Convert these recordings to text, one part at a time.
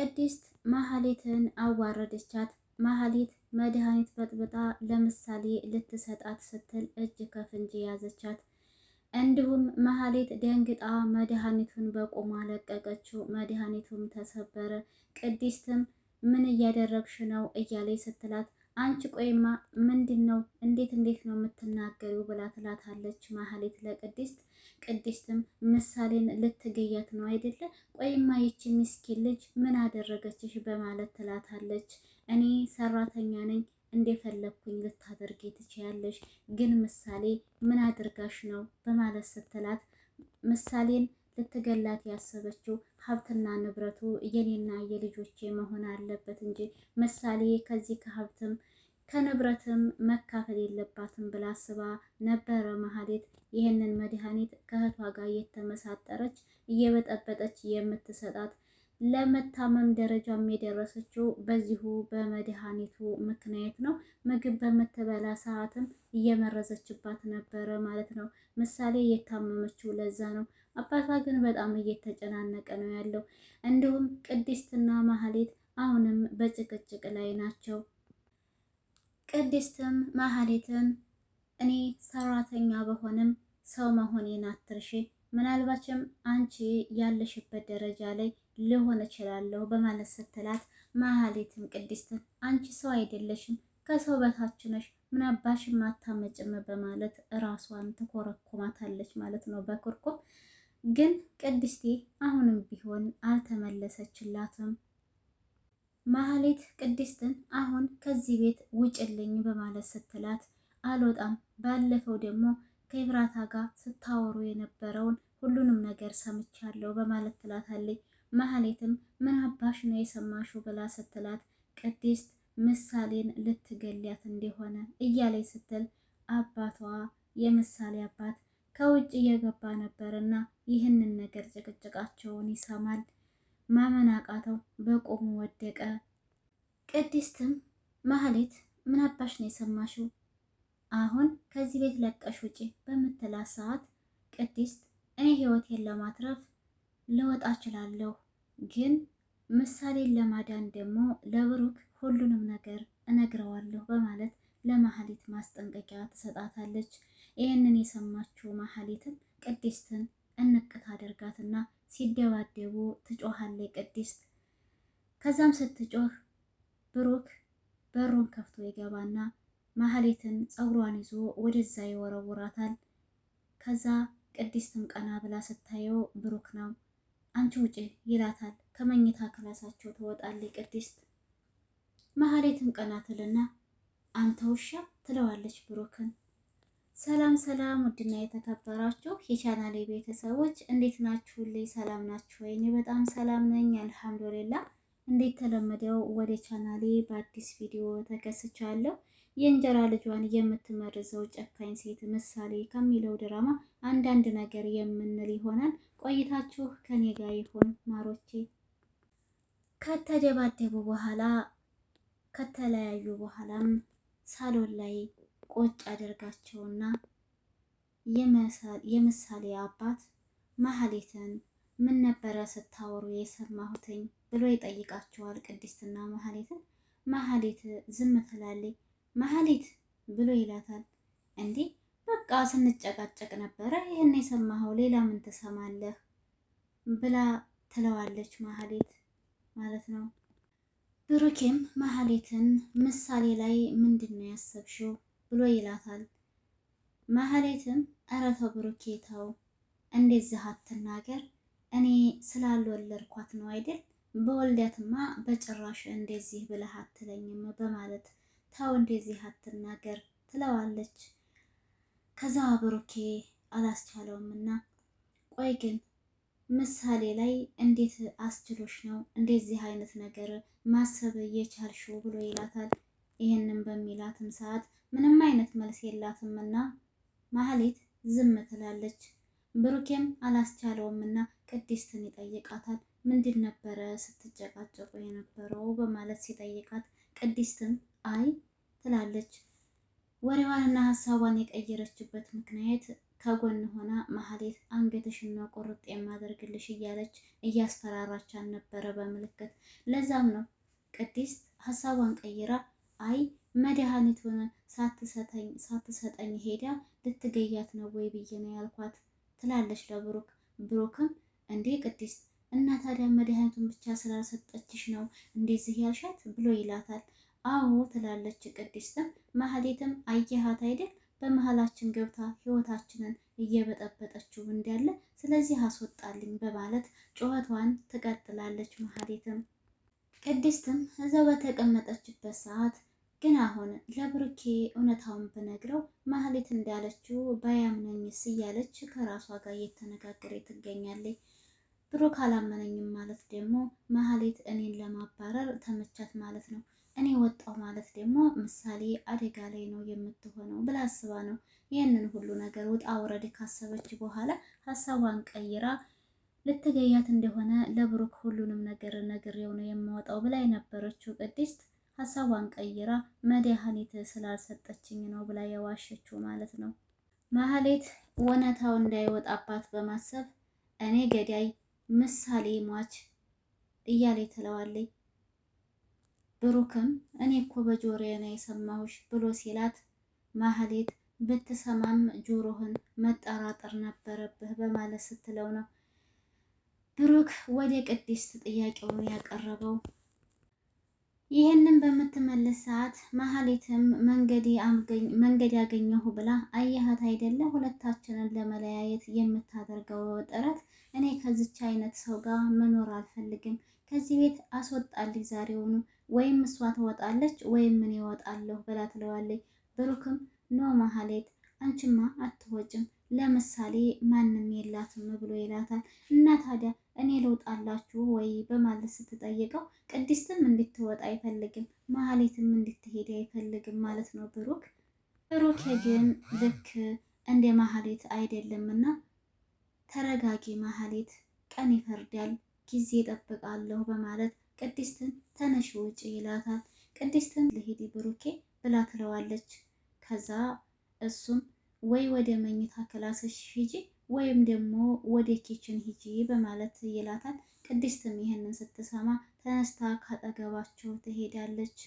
ቅድስት መሀሌትን አዋረደቻት። መሀሌት መድኃኒት በጥብጣ ለምሳሌ ልትሰጣት ስትል እጅ ከፍንጅ ያዘቻት። እንዲሁም መሀሌት ደንግጣ መድኃኒቱን በቁሟ ለቀቀችው። መድኃኒቱም ተሰበረ። ቅድስትም ምን እያደረግሽ ነው እያለች ስትላት አንቺ ቆይማ ምንድን ነው እንዴት ነው የምትናገሪው ብላ ትላታለች መሀሌት ለቅድስት። ቅድስትም ምሳሌን ልትገያት ነው አይደለ? ቆይማ ይቺ ምስኪን ልጅ ምን አደረገችሽ በማለት ትላታለች። እኔ ሰራተኛ ነኝ እንደፈለግኩኝ ልታደርጊ ትችያለሽ፣ ግን ምሳሌ ምን አድርጋሽ ነው በማለት ስትላት ምሳሌን ልትገላት ያሰበችው ሀብትና ንብረቱ የኔና የልጆቼ መሆን አለበት እንጂ ምሳሌ ከዚህ ከሀብትም ከንብረትም መካፈል የለባትም ብላ አስባ ነበረ። መሀሌት ይህንን መድኃኒት ከእህቷ ጋር የተመሳጠረች እየበጠበጠች የምትሰጣት ለመታመም ደረጃም የደረሰችው በዚሁ በመድኃኒቱ ምክንያት ነው። ምግብ በምትበላ ሰዓትም እየመረዘችባት ነበረ ማለት ነው። ምሳሌ የታመመችው ለዛ ነው። አባቷ ግን በጣም እየተጨናነቀ ነው ያለው። እንዲሁም ቅድስትና መሀሌት አሁንም በጭቅጭቅ ላይ ናቸው። ቅድስትም መሀሌትን እኔ ሰራተኛ በሆንም ሰው መሆኔን አትርሺ፣ ምናልባችም አንቺ ያለሽበት ደረጃ ላይ ልሆን እችላለሁ በማለት ስትላት መሀሌትም ቅድስትን አንቺ ሰው አይደለሽም፣ ከሰው በታች ነሽ፣ ምን አባሽም አታመጭም በማለት ራሷን ትኮረኩማታለች ማለት ነው በኩርኩም። ግን ቅድስቴ አሁንም ቢሆን አልተመለሰችላትም። መሀሌት ቅድስትን አሁን ከዚህ ቤት ውጭልኝ በማለት ስትላት አልወጣም፣ ባለፈው ደግሞ ከኤፍራታ ጋር ስታወሩ የነበረውን ሁሉንም ነገር ሰምቻለሁ በማለት ትላታለች። መሀሌትም ምን አባሽ ነው የሰማሽው ብላ ስትላት ቅድስት ምሳሌን ልትገሊያት እንደሆነ እያለች ስትል አባቷ የምሳሌ አባት ከውጭ እየገባ ነበርና ይህንን ነገር ጭቅጭቃቸውን ይሰማል። ማመን አቃተው፣ በቆሙ ወደቀ። ቅድስትም መሀሌት ምን አባሽ ነው የሰማሽው? አሁን ከዚህ ቤት ለቀሽ ውጪ በምትላት ሰዓት ቅድስት እኔ ህይወቴን ለማትረፍ ልወጣ እችላለሁ፣ ግን ምሳሌን ለማዳን ደግሞ ለብሩክ ሁሉንም ነገር እነግረዋለሁ በማለት ለመሀሌት ማስጠንቀቂያ ትሰጣታለች። ይህንን የሰማችው መሀሌትም ቅድስትን እንቅት አደርጋትና ሲደባደቡ ትጮሃለች ቅድስት። ከዛም ስትጮህ ብሩክ በሩን ከፍቶ ይገባና መሀሌትን ፀጉሯን ይዞ ወደዛ ይወረውራታል። ከዛ ቅድስትም ቀና ብላ ስታየው ብሩክ ነው። አንቺ ውጪ ይላታል። ከመኝታ ክላሳቸው ትወጣለች ቅድስት። መሀሌትም ቀና ትልና አንተ ውሻ ትለዋለች ብሩክን። ሰላም ሰላም፣ ውድና የተከበራችሁ የቻናሌ ቤተሰቦች እንዴት ናችሁልኝ? ሰላም ናችሁ ወይ? እኔ በጣም ሰላም ነኝ አልሐምዱሊላህ። እንዴት ተለመደው ወደ ቻናሌ በአዲስ ቪዲዮ ተከስቻለሁ። የእንጀራ ልጇን የምትመርዘው ጨካኝ ሴት ምሳሌ ከሚለው ድራማ አንዳንድ ነገር የምንል ይሆናል። ቆይታችሁ ከኔ ጋር ይሁን ማሮቼ። ከተደባደቡ በኋላ ከተለያዩ በኋላም ሳሎን ላይ ቁጭ አድርጋቸውና የምሳሌ አባት መሀሌትን ምን ነበረ ስታወሩ የሰማሁትኝ ብሎ ይጠይቃቸዋል ቅድስትና መሀሌትን። መሀሌት ዝም ትላለች። መሀሌት ብሎ ይላታል። እንዲህ በቃ ስንጨቃጨቅ ነበረ፣ ይህን የሰማኸው ሌላ ምን ትሰማለህ ብላ ትለዋለች መሀሌት ማለት ነው። ብሩኬም መሀሌትን ምሳሌ ላይ ምንድን ነው ያሰብሽው ብሎ ይላታል። መሀሌትም ኧረ ተው ብሩኬ ተው፣ እንደዚህ አትናገር፣ እኔ ስላልወለድኳት ነው አይደል? በወልዳትማ በጭራሽ እንደዚህ ብለህ አትለኝም በማለት ተው እንደዚህ አትናገር ትለዋለች። ከዛ ብሩኬ አላስቻለውም እና ቆይ ግን ምሳሌ ላይ እንዴት አስችሎሽ ነው እንደዚህ አይነት ነገር ማሰብ እየቻልሽው ብሎ ይላታል። ይህንን በሚላትም ሰዓት ምንም አይነት መልስ የላትም እና መሀሌት ዝም ትላለች። ብሩኬም አላስቻለውም እና ቅድስትን ይጠይቃታል። ምንድን ነበረ ስትጨቃጨቁ የነበረው በማለት ሲጠይቃት ቅድስትም አይ ትላለች። ወሬዋንና ሀሳቧን የቀየረችበት ምክንያት ከጎን ሆና ማህሌት አንገትሽን ነው ቁርጥ የማደርግልሽ እያለች እያስፈራራቻን ነበረ በምልክት። ለዛም ነው ቅድስት ሀሳቧን ቀይራ አይ መድኃኒቱን ሳትሰጠኝ ሄዳ ልትገያት ነው ወይ ብዬ ነው ያልኳት ትላለች ለብሩክ። ብሩክም እንዴ ቅድስት እና ታዲያ መድኃኒቱን ብቻ ስላልሰጠችሽ ነው እንደዚህ ያልሻት ብሎ ይላታል። አዎ ትላለች ቅድስትም። ማህሌትም አየሃት አይደል በመሀላችን ገብታ ህይወታችንን እየበጠበጠችው እንዳለ ስለዚህ አስወጣልኝ በማለት ጩኸቷን ትቀጥላለች። ማህሌትም ቅድስትም እዛው በተቀመጠችበት ሰዓት ግን አሁን ለብሩኬ እውነታውን ብነግረው ማህሌት እንዳለችው ባያምነኝስ እያለች ከራሷ ጋር እየተነጋገረ ትገኛለች። ብሩክ አላመነኝም ማለት ደግሞ ማህሌት እኔን ለማባረር ተመቻት ማለት ነው። እኔ ወጣው ማለት ደግሞ ምሳሌ አደጋ ላይ ነው የምትሆነው ብላ አስባ ነው ይህንን ሁሉ ነገር ውጣ ውረድ ካሰበች በኋላ ሀሳቧን ቀይራ ልትገያት እንደሆነ ለብሩክ ሁሉንም ነገር ነግሬው ነው የማወጣው ብላ የነበረችው ቅድስት ሀሳቧን ቀይራ መድኃኒት ስላልሰጠችኝ ነው ብላ የዋሸችው ማለት ነው። ማህሌት እውነታው እንዳይወጣባት በማሰብ እኔ ገዳይ ምሳሌ ሟች እያለ ትለዋለች። ብሩክም እኔ እኮ በጆሮዬ ነው የሰማሁሽ ብሎ ሲላት ማህሌት ብትሰማም ጆሮህን መጠራጠር ነበረብህ በማለት ስትለው ነው ብሩክ ወደ ቅድስት ጥያቄውን ያቀረበው። ይህንን በምትመልስ ሰዓት ማህሌትም መንገድ ያገኘሁ ብላ አየሃት አይደለ ሁለታችንን ለመለያየት የምታደርገው ጥረት፣ እኔ ከዚች አይነት ሰው ጋር መኖር አልፈልግም፣ ከዚህ ቤት አስወጣልኝ ዛሬውኑ፣ ወይም እሷ ትወጣለች ወይም ምን እወጣለሁ ብላ ትለዋለች። ብሩክም ኖ ማህሌት አንቺማ አትወጭም ለምሳሌ ማንም የላትም ብሎ ይላታል። እና ታዲያ እኔ ልውጣላችሁ ወይ በማለት ስትጠይቀው ቅድስትም እንድትወጣ አይፈልግም፣ ማህሌትም እንድትሄድ አይፈልግም ማለት ነው ብሩክ። ብሩክ ግን ልክ እንደ ማህሌት አይደለምና ተረጋጊ ማህሌት፣ ቀን ይፈርዳል፣ ጊዜ እጠብቃለሁ በማለት ቅድስትን ተነሽ ውጪ ይላታል። ቅድስትን ልሂድ ብሩኬ ብላ ትለዋለች። ከዛ እሱም ወይ ወደ መኝታ ክላስሽ ሂጂ ወይም ደግሞ ወደ ኪችን ሂጂ በማለት ይላታል። ቅድስትም ይሄንን ስትሰማ ተነስታ ካጠገባቸው ትሄዳለች።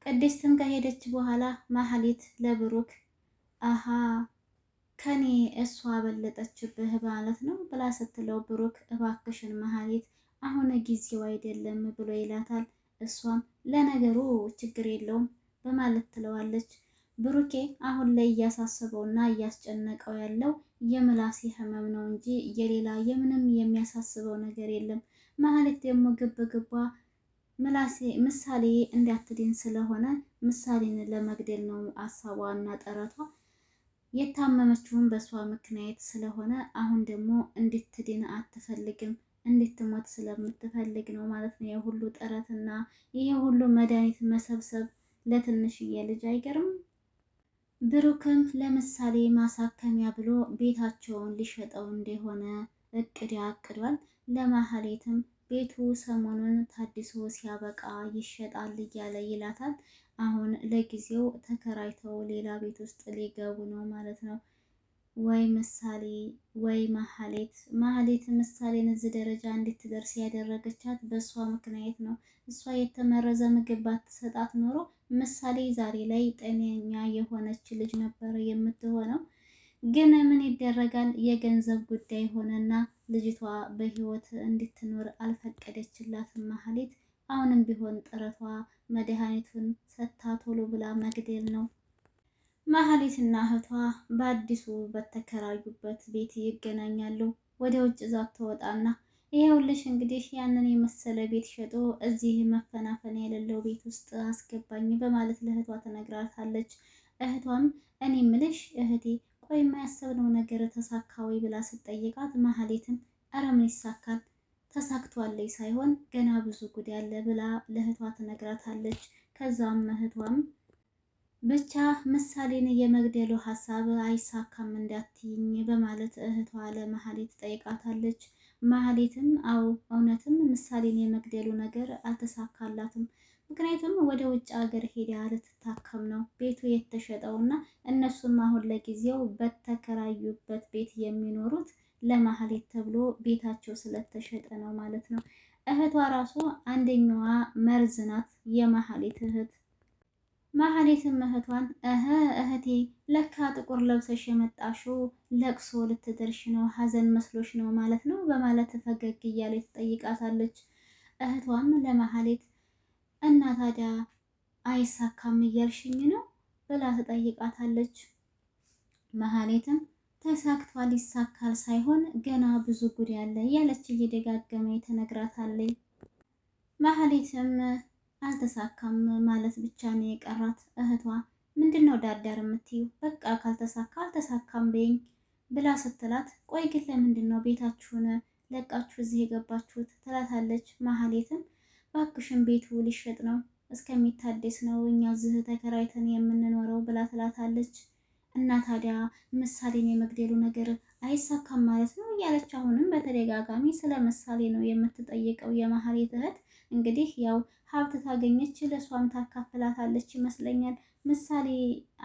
ቅድስትም ከሄደች በኋላ ማህሌት ለብሩክ አሃ ከኔ እሷ በለጠችብህ ማለት ነው ብላ ስትለው ብሩክ እባክሽን ማህሌት አሁን ጊዜው አይደለም ብሎ ይላታል። እሷም ለነገሩ ችግር የለውም በማለት ትለዋለች። ብሩኬ አሁን ላይ እያሳሰበውና እያስጨነቀው ያለው የምላሴ ህመም ነው እንጂ የሌላ የምንም የሚያሳስበው ነገር የለም። ማህሌት ደግሞ ግቧ ምሳሌ እንዳትድን ስለሆነ ምሳሌን ለመግደል ነው አሳቧና ጥረቷ። የታመመችውን በሷ ምክንያት ስለሆነ አሁን ደግሞ እንድትድን አትፈልግም፣ እንድትሞት ስለምትፈልግ ነው ማለት ነው የሁሉ ጥረትና ይሄ ሁሉ መድኃኒት መሰብሰብ ለትንሽዬ ልጅ አይገርም። ብሩክም ለምሳሌ ማሳከሚያ ብሎ ቤታቸውን ሊሸጠው እንደሆነ እቅድ ያቅዷል። ለማህሌትም ቤቱ ሰሞኑን ታድሶ ሲያበቃ ይሸጣል እያለ ይላታል። አሁን ለጊዜው ተከራይተው ሌላ ቤት ውስጥ ሊገቡ ነው ማለት ነው። ወይ ምሳሌ ወይ ማህሌት ምሳሌን እዚህ ደረጃ እንድትደርስ ያደረገቻት በእሷ ምክንያት ነው። እሷ የተመረዘ ምግብ ባትሰጣት ኖሮ ምሳሌ ዛሬ ላይ ጤነኛ የሆነች ልጅ ነበረ የምትሆነው። ግን ምን ይደረጋል የገንዘብ ጉዳይ ሆነና ልጅቷ በህይወት እንድትኖር አልፈቀደችላትም ማህሌት። አሁንም ቢሆን ጥረቷ መድኃኒቱን ሰታ ቶሎ ብላ መግደል ነው። ማህሌትና እህቷ በአዲሱ በተከራዩበት ቤት ይገናኛሉ። ወደ ውጭ ዛት ትወጣና ይሄውልሽ እንግዲህ ያንን የመሰለ ቤት ሸጦ እዚህ መፈናፈን የሌለው ቤት ውስጥ አስገባኝ በማለት ለእህቷ ትነግራታለች። እህቷም እኔ ምልሽ እህቴ ቆይ የማያሰብነው ነገር ተሳካ ወይ ብላ ስትጠይቃት ማህሌትም ኧረ ምን ይሳካል ተሳክቷለይ ሳይሆን ገና ብዙ ጉድ ያለ ብላ ለእህቷ ትነግራታለች። ከዛም እህቷም ብቻ ምሳሌን የመግደሉ ሀሳብ አይሳካም እንዳትይኝ በማለት እህቷ ለማህሌት ትጠይቃታለች። ማህሌትም አው እውነትም ምሳሌን የመግደሉ ነገር አልተሳካላትም። ምክንያቱም ወደ ውጭ ሀገር ሄዳ ልትታከም ነው ቤቱ የተሸጠው እና እነሱም አሁን ለጊዜው በተከራዩበት ቤት የሚኖሩት ለማህሌት ተብሎ ቤታቸው ስለተሸጠ ነው ማለት ነው። እህቷ ራሱ አንደኛዋ መርዝ ናት፣ የማህሌት እህት። ማህሌትም እህቷን እህቴ ለካ ጥቁር ለብሰሽ የመጣሽው ለቅሶ ልትደርሽ ነው፣ ሀዘን መስሎሽ ነው ማለት ነው በማለት ፈገግ እያለች ትጠይቃታለች። እህቷም ለማህሌት እና ታዲያ አይሳካም እያልሽኝ ነው ብላ ትጠይቃታለች። መሀሌትም ተሳክቷል ይሳካል ሳይሆን ገና ብዙ ጉድ ያለ እያለች እየደጋገመ ትነግራታለች። መሀሌትም አልተሳካም ማለት ብቻ ነው የቀራት። እህቷ ምንድነው ዳርዳር የምትይው? በቃ ካልተሳካ አልተሳካም በይኝ ብላ ስትላት፣ ቆይ ግን ለምንድን ነው ቤታችሁን ለቃችሁ እዚህ የገባችሁት? ትላታለች። መሀሌትም ባክሽን ቤቱ ሊሸጥ ነው እስከሚታደስ ነው እኛ እዚህ ተከራይተን የምንኖረው ብላ ትላታለች። እና ታዲያ ምሳሌን የመግደሉ ነገር አይሳካም ማለት ነው እያለች አሁንም በተደጋጋሚ ስለ ምሳሌ ነው የምትጠይቀው የማህሌት እህት። እንግዲህ ያው ሀብት ታገኘች ለሷም ታካፍላታለች ይመስለኛል። ምሳሌ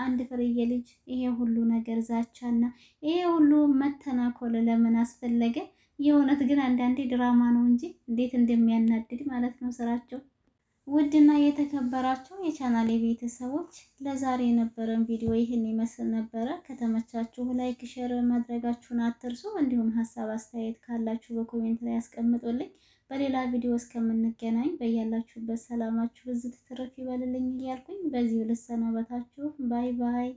አንድ ፍርዬ ልጅ ይሄ ሁሉ ነገር ዛቻና ይሄ ሁሉ መተናኮል ለምን አስፈለገ? የእውነት ግን አንዳንዴ ድራማ ነው እንጂ እንዴት እንደሚያናድድ ማለት ነው ስራቸው። ውድና የተከበራችሁ የቻናሌ ቤተሰቦች ለዛሬ የነበረን ቪዲዮ ይህን ይመስል ነበረ። ከተመቻችሁ ላይክ፣ ሼር ማድረጋችሁን አትርሱ። እንዲሁም ሀሳብ አስተያየት ካላችሁ በኮሜንት ላይ ያስቀምጡልኝ። በሌላ ቪዲዮ እስከምንገናኝ በያላችሁበት ሰላማችሁ ብዙ ትርፍ ይበልልኝ እያልኩኝ በዚሁ ልሰናበታችሁ። ባይ ባይ።